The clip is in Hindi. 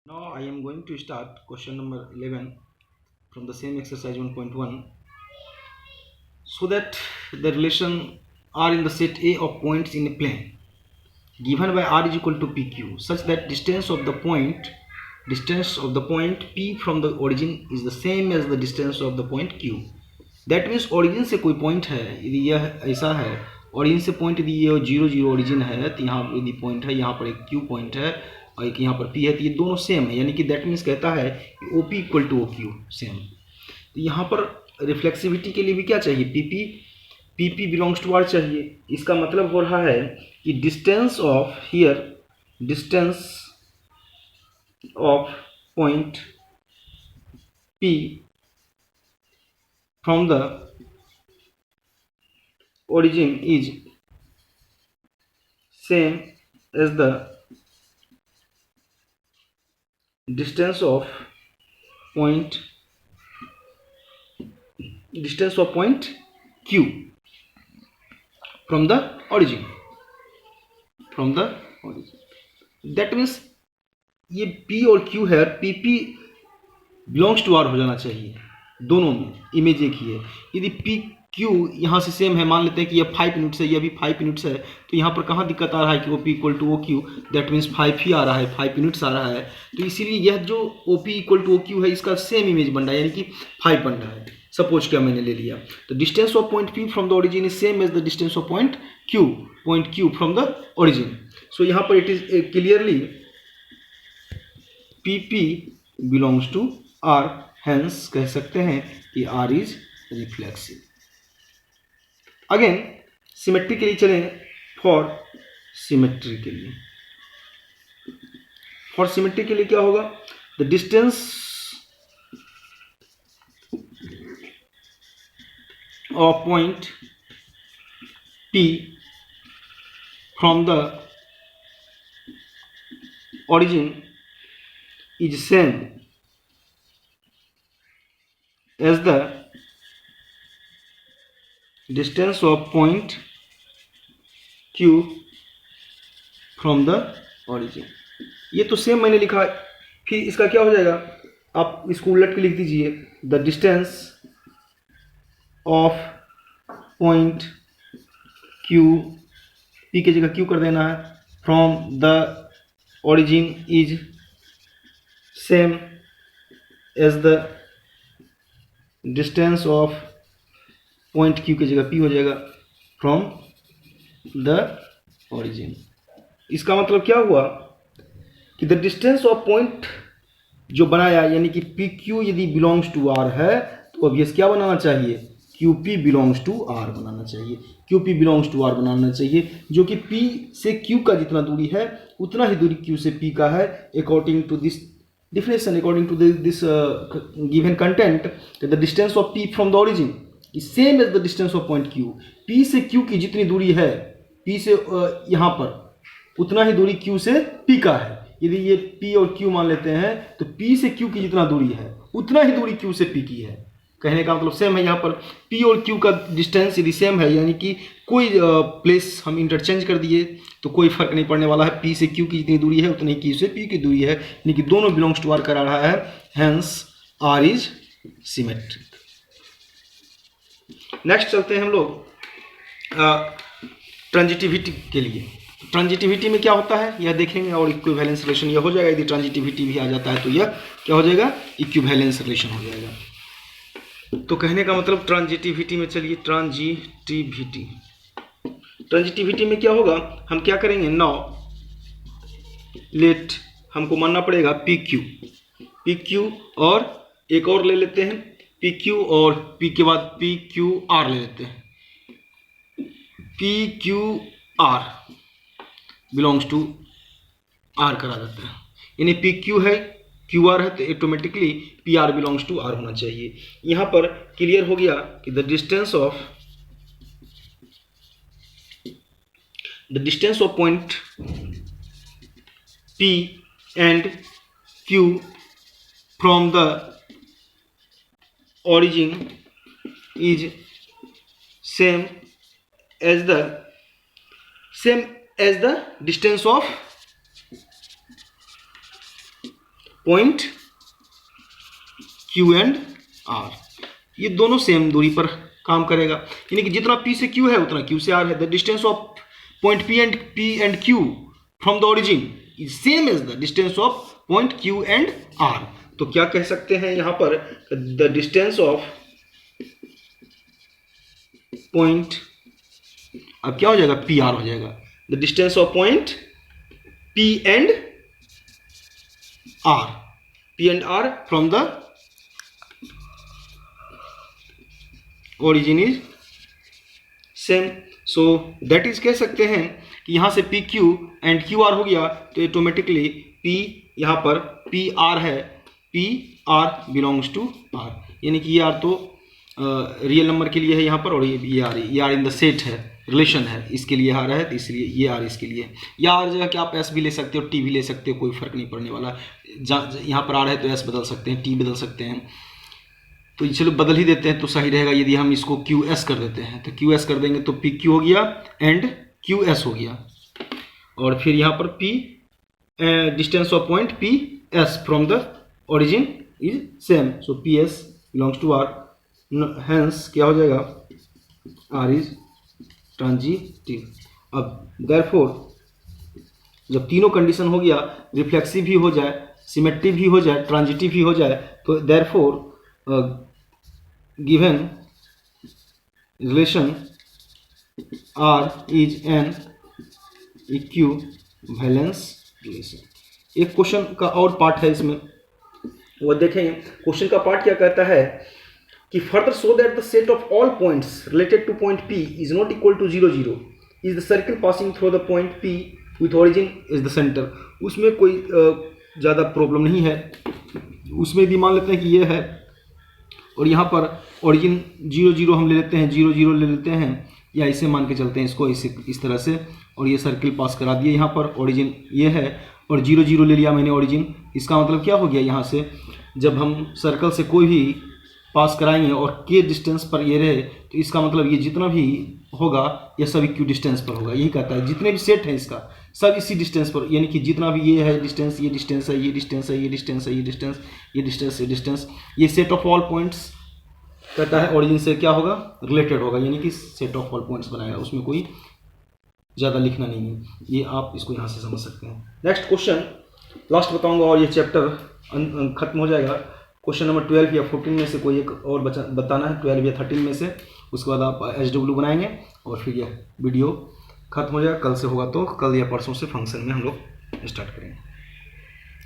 Now I am going to start question number 11 from the same exercise 1.1, so that the relation R in the set A of points in a plane given by R is equal to PQ such that distance of the point P from the origin is the same as the distance of the point Q. That means origin से कोई point है, यदि यह ऐसा है, origin से point यदि ये 0 0 origin है, तो यहाँ यदि point है, यहाँ पर एक Q point है और एक यहाँ पर P है, तो ये दोनों सेम है, यानी कि that means कहता है कि OP equal to OQ same. तो यहाँ पर रिफ्लेक्सिविटी के लिए भी क्या चाहिए, PP बिलोंग्स टू R चाहिए। इसका मतलब हो रहा है कि distance of point P from the origin is same as the distance of point Q from the origin that means ये P और Q है, PP बिलोंग्स टू R हो जाना चाहिए, दोनों में इमेज एक ही है। यदि PQ यहाँ से सेम है, मान लेते हैं कि ये 5 यूनिट्स है, ये भी 5 यूनिट्स है, तो यहाँ पर कहाँ दिक्कत आ रहा है कि OP equal to OQ, that means 5 ही आ रहा है, 5 यूनिट्स आ रहा है, तो इसीलिए यह जो OP इक्वल टू OQ है इसका सेम इमेज बन रहा है, यानी कि 5 बन रहा है। सपोज क्या मैंने ले लिया, तो distance of point P from the origin is same as the distance of point Q from the origin. So यहाँ पर it is clearly PP belongs to R, hence कह सकते हैं कि R is reflexive. Again symmetry के लिए चलें, फॉर सिमेट्री के लिए क्या होगा, the distance of point P from the origin is same as the distance of point Q from the origin। ये तो सेम मैंने लिखा, फिर इसका क्या हो जाएगा, आप इसको उलट के लिख दीजिए, the distance of point Q, P की जगह Q कर देना है, from the origin is same as the distance of point Q की जगह P हो जाएगा, from the origin। इसका मतलब क्या हुआ कि द डिस्टेंस ऑफ पॉइंट जो बनाया, यानी कि PQ यदि बिलोंग्स टू R है तो ऑब्वियस क्या बनाना चाहिए, QP बिलोंग्स टू R बनाना चाहिए, QP बिलोंग्स टू R बनाना चाहिए, जो कि P से Q का जितना दूरी है उतना ही दूरी Q से P का है, according to this definition, according to this given content, that the distance of P from the origin is same as the distance of point Q। P से Q की जितनी दूरी है, P से यहाँ पर उतना ही दूरी Q से P का है। यदि ये P और Q मान लेते हैं तो P से Q की जितना दूरी है उतना ही दूरी Q से P की है। कहने का मतलब सेम है, यहाँ पर P और Q का डिस्टेंस यदि सेम है, यानी कि कोई प्लेस हम इंटरचेंज कर दिए तो कोई फर्क नहीं पड़ने वाला है, P से Q की जितनी दूरी है उतनी Q से P की दूरी है, यानी कि दोनों बिलोंग्स टू R करा रहा है, hence R is symmetric. Next चलते हैं हम लोग ट्रांजिटिविटी के लिए। ट्रांजिटिविटी में क्या होता है यह देखेंगे, और इक्विवेलेंस रिलेशन यह हो जाएगा, यदि ट्रांजिटिविटी भी आ जाता है तो यह क्या हो जाएगा, इक्विवेलेंस रिलेशन हो जाएगा। तो कहने का मतलब ट्रांजिटिविटी में चलिए, ट्रांजिटिविटी में क्या होगा, हम क्या करेंगे, नाउ लेट हमको मानना पड़ेगा PQ और एक और ले लेते हैं, PQ और P के बाद PQR ले लेते हैं, PQR बिलोंग्स टू R करा देते हैं, यानी PQ है QR है तो automatically PR belongs to R होना चाहिए। यहाँ पर क्लियर हो गया कि the distance of point P and Q from the origin is same as the distance of point Q and R, ये दोनों सेम दूरी पर काम करेगा, यानी कि जितना P से Q है उतना Q से R है। The distance of point P and Q from the origin is same as the distance of point Q and R। तो क्या कह सकते हैं यहाँ पर, द डिस्टेंस ऑफ पॉइंट, अब क्या हो जाएगा, पी आर हो जाएगा, the distance of point P and R from the origin is same. So that is कह सकते हैं कि यहाँ से P Q and Q R हो गया, तो ऑटोमेटिकली पी यहाँ पर पी आर है, P R belongs to R, यानी कि ये आर तो रियल नंबर के लिए है यहाँ पर, और ये आर इन द सेट है, रिलेशन है, इसके लिए आ रहा है, तो इसलिए ये आर इसके लिए, या आर जगह कि आप एस भी ले सकते हो, टी भी ले सकते हो, कोई फर्क नहीं पड़ने वाला। यहाँ पर आर है तो एस बदल सकते हैं, टी बदल सकते हैं, तो चलो बदल ही देते हैं तो सही रहेगा। यदि हम इसको क्यू एस कर देते हैं तो क्यू एस कर देंगे तो पी क्यू हो गया एंड क्यू एस हो गया, और फिर यहाँ पर P distance of point P S from the origin is same, so P S belongs to R, hence क्या हो जाएगा, आर इज ट्रांजिटिव। अब देयरफॉर जब तीनों कंडीशन हो गया, रिफ्लेक्सिव भी हो जाए, सिमेट्रिक भी हो जाए, ट्रांजिटिव भी हो जाए, तो therefore given relation R is an equivalence relation। एक क्वेश्चन का और पार्ट है इसमें, वो देखेंगे। क्वेश्चन का पार्ट क्या कहता है कि further show that the set of all points related to point P is not equal to 0 0 is the circle passing through the point P with origin is the centre. उसमें कोई ज़्यादा प्रॉब्लम नहीं है, उसमें यदि मान लेते हैं कि ये है और यहाँ पर ओरिजिन 0 0 हम ले लेते हैं, 0 0 ले लेते हैं, या इसे मान के चलते हैं इसको इस तरह से, और ये सर्किल पास करा दिए, यहाँ पर ओरिजिन ये है और 0 0 ले लिया मैंने ओरिजिन। इसका मतलब क्या हो गया, यहाँ से जब हम सर्कल से कोई भी पास कराएंगे और के डिस्टेंस पर ये रहे, तो इसका मतलब ये जितना भी होगा ये सब इक्यू डिस्टेंस पर होगा। यही कहता है जितने भी सेट हैं इसका सब इसी डिस्टेंस पर, यानी कि जितना भी ये है डिस्टेंस, ये डिस्टेंस है, ये डिस्टेंस है, ये डिस्टेंस है, ये डिस्टेंस, ये डिस्टेंस, ये डिस्टेंस, ये सेट ऑफ ऑल पॉइंट्स कहता है ओरिजिन से क्या होगा, रिलेटेड होगा, यानी कि सेट ऑफ ऑल पॉइंट्स बनाएगा, उसमें कोई ज़्यादा लिखना नहीं है। ये आप इसको यहाँ से समझ सकते हैं। नेक्स्ट क्वेश्चन लास्ट बताऊँगा और ये चैप्टर खत्म हो जाएगा। क्वेश्चन नंबर 12 या 14 में से कोई एक और बताना है, 12 या 13 में से, उसके बाद आप SW बनाएंगे और फिर यह वीडियो खत्म हो जाएगा। कल से होगा तो कल या परसों से फंक्शन में हम लोग स्टार्ट करेंगे।